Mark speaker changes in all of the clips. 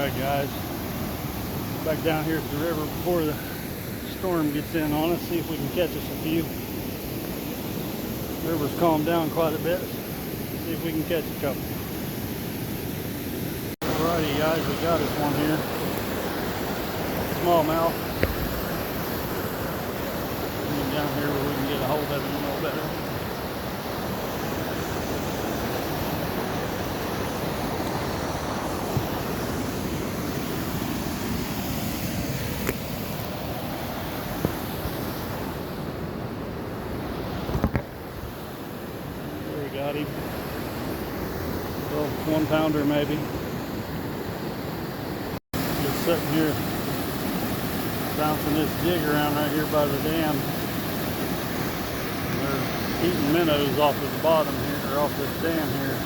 Speaker 1: Alright guys, back down here at the river before the storm gets in on us, see if we can catch us a few. The river's calmed down quite a bit, see if we can catch a couple. Alrighty guys, we got us one here. Smallmouth. Down here where we can get a hold of it a little better. There we got him. Little 1 pounder maybe. Just sitting here bouncing this jig around right here by the dam. Eating minnows off of the bottom here, or off this dam here.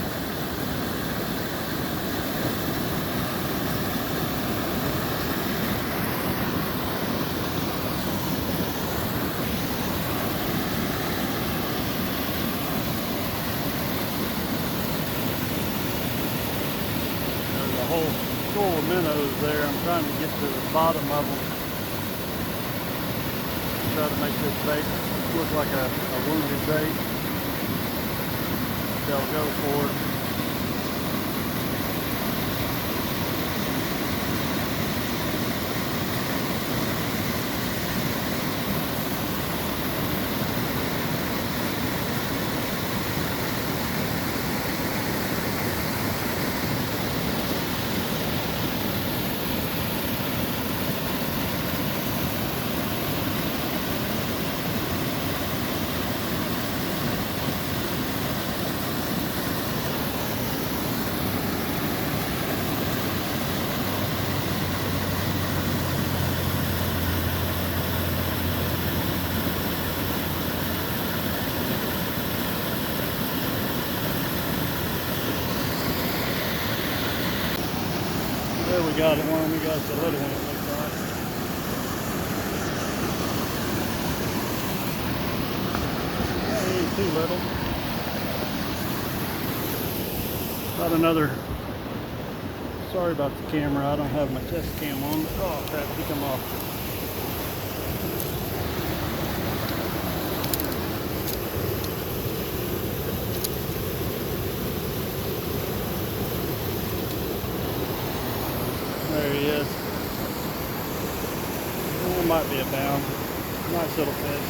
Speaker 1: There's a whole school of minnows there. I'm trying to get to the bottom of them. Try to make this bait look like a wounded bait. They'll go for it. There we got it, one. We got the little one, it looks like. That ain't too little. About another. Sorry about the camera. I don't have my chest cam on. But, oh crap, he come off. There he is. Well, it might be a pound. Nice little fish.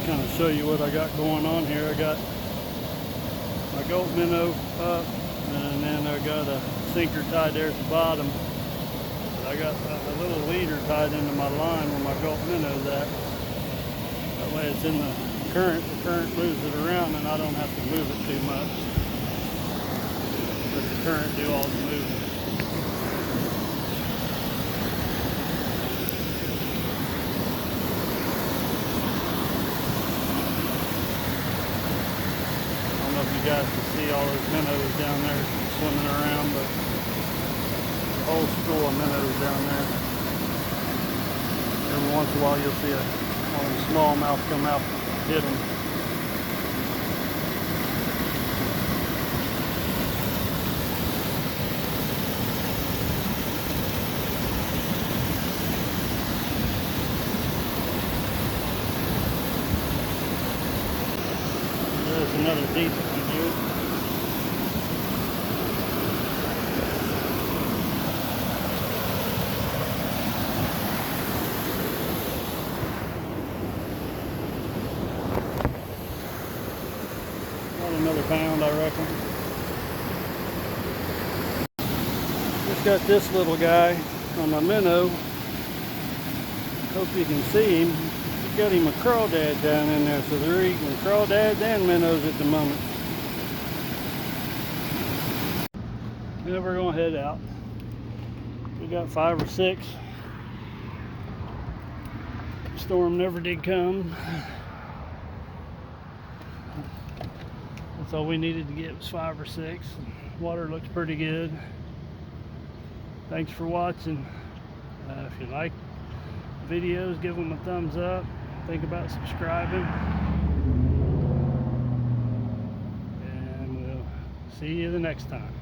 Speaker 1: Kind of show you what I got going on here. I got my goat minnow up, and then I got a sinker tied there at the bottom. I got a little leader tied into my line where my goat minnow's at. That way it's in the current moves it around and I don't have to move it too much. Let the current do all the moving. I don't know if you guys can see all those minnows down there swimming around, but a whole school of minnows down there. Every once in a while you'll see a smallmouth come out and hit them. There's another decent one here. Another pound, I reckon. Just got this little guy on my minnow. Hope you can see him. He's got him a crawdad down in there, so they're eating crawdads and minnows at the moment. Now we're gonna head out. We got 5 or 6. Storm never did come. That's all we needed to get was 5 or 6. Water looks pretty good. Thanks for watching. If you like videos, give them a thumbs up. Think about subscribing. And we'll see you the next time.